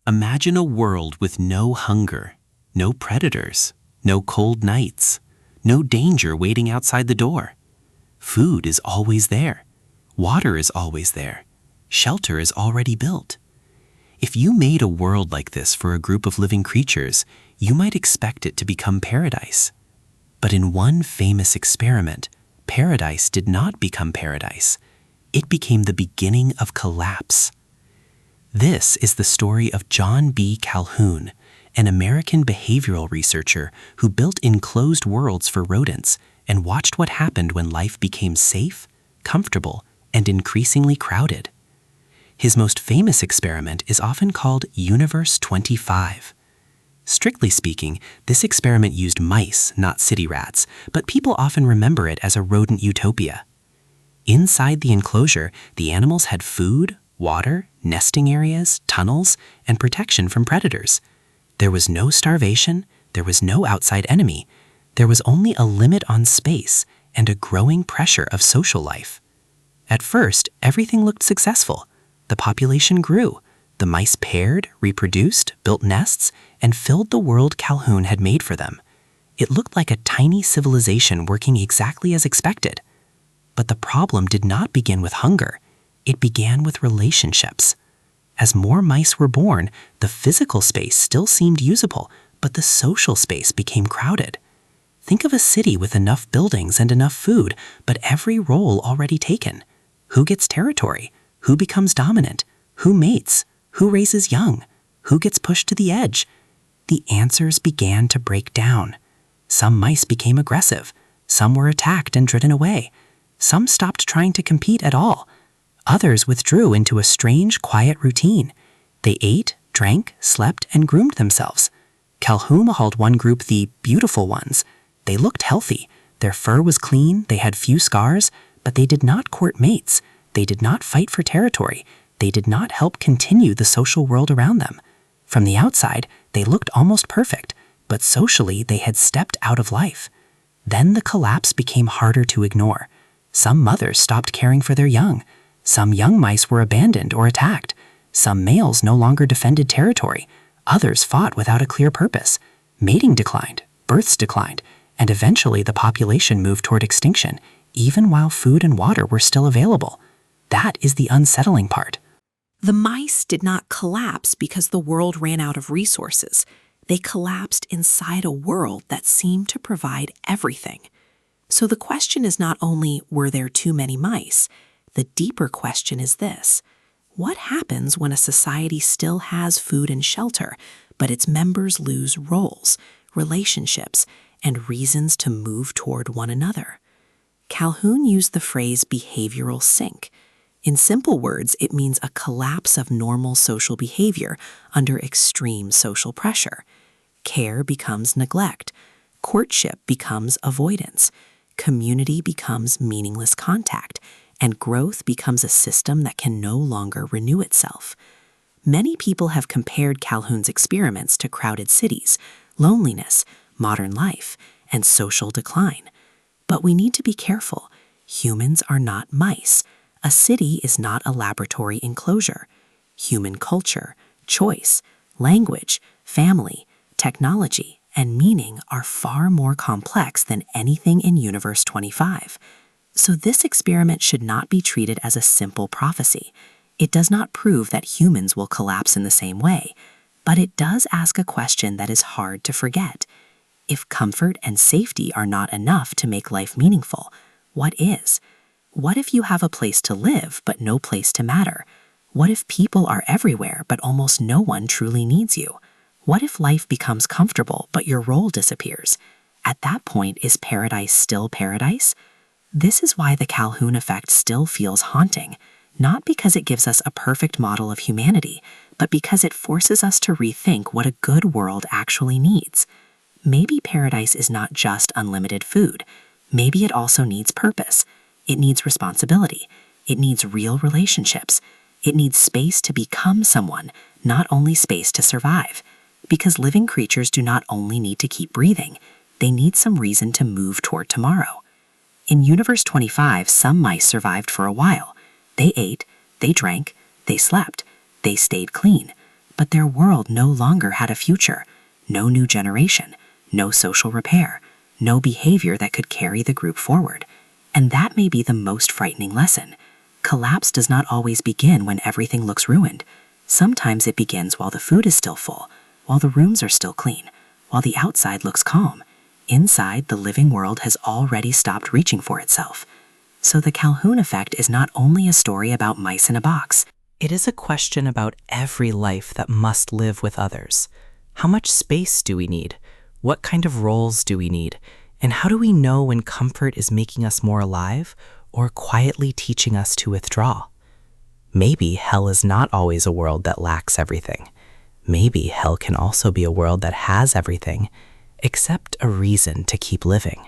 Imagine a world with no hunger, no predators, no cold nights, no danger waiting outside the door. Food is always there. Water is always there. Shelter is already built. If you made a world like this for a group of living creatures, you might expect it to become paradise. But in one famous experiment, paradise did not become paradise. It became the beginning of collapse. This is the story of John B. Calhoun, an American behavioral researcher who built enclosed worlds for rodents and watched what happened when life became safe, comfortable, and increasingly crowded. His most famous experiment is often called Universe 25. Strictly speaking, this experiment used mice, not city rats, but people often remember it as a rodent utopia. Inside the enclosure, the animals had food, water, nesting areas, tunnels, and protection from predators. There was no starvation, there was no outside enemy, there was only a limit on space and a growing pressure of social life. At first, everything looked successful. The population grew. The mice paired, reproduced, built nests, and filled the world Calhoun had made for them. It looked like a tiny civilization working exactly as expected. But the problem did not begin with hunger. It began with relationships. As more mice were born, the physical space still seemed usable, but the social space became crowded. Think of a city with enough buildings and enough food, but every role already taken. Who gets territory? Who becomes dominant? Who mates? Who raises young? Who gets pushed to the edge? The answers began to break down. Some mice became aggressive. Some were attacked and driven away. Some stopped trying to compete at all. Others withdrew into a strange, quiet routine. They ate, drank, slept, and groomed themselves. Calhoun called one group the beautiful ones. They looked healthy. Their fur was clean, they had few scars, but they did not court mates. They did not fight for territory. They did not help continue the social world around them. From the outside, they looked almost perfect, but socially they had stepped out of life. Then the collapse became harder to ignore. Some mothers stopped caring for their young. Some young mice were abandoned or attacked. Some males no longer defended territory. Others fought without a clear purpose. Mating declined, births declined, and eventually the population moved toward extinction, even while food and water were still available. That is the unsettling part. The mice did not collapse because the world ran out of resources. They collapsed inside a world that seemed to provide everything. So the question is not only, were there too many mice? The deeper question is this: what happens when a society still has food and shelter, but its members lose roles, relationships, and reasons to move toward one another? Calhoun used the phrase behavioral sink. In simple words, it means a collapse of normal social behavior under extreme social pressure. Care becomes neglect. Courtship becomes avoidance. Community becomes meaningless contact. And growth becomes a system that can no longer renew itself. Many people have compared Calhoun's experiments to crowded cities, loneliness, modern life, and social decline. But we need to be careful. Humans are not mice. A city is not a laboratory enclosure. Human culture, choice, language, family, technology, and meaning are far more complex than anything in Universe 25. So this experiment should not be treated as a simple prophecy. It does not prove that humans will collapse in the same way, but it does ask a question that is hard to forget. If comfort and safety are not enough to make life meaningful, what is? What if you have a place to live but no place to matter? What if people are everywhere but almost no one truly needs you? What if life becomes comfortable but your role disappears? At that point, is paradise still paradise? This is why the Calhoun Effect still feels haunting, not because it gives us a perfect model of humanity, but because it forces us to rethink what a good world actually needs. Maybe paradise is not just unlimited food. Maybe it also needs purpose. It needs responsibility. It needs real relationships. It needs space to become someone, not only space to survive. Because living creatures do not only need to keep breathing, they need some reason to move toward tomorrow. In Universe 25, some mice survived for a while. They ate, they drank, they slept, they stayed clean. But their world no longer had a future, no new generation, no social repair, no behavior that could carry the group forward. And that may be the most frightening lesson. Collapse does not always begin when everything looks ruined. Sometimes it begins while the food is still full, while the rooms are still clean, while the outside looks calm. Inside, the living world has already stopped reaching for itself. So the Calhoun Effect is not only a story about mice in a box. It is a question about every life that must live with others. How much space do we need? What kind of roles do we need? And how do we know when comfort is making us more alive or quietly teaching us to withdraw? Maybe hell is not always a world that lacks everything. Maybe hell can also be a world that has everything, except a reason to keep living.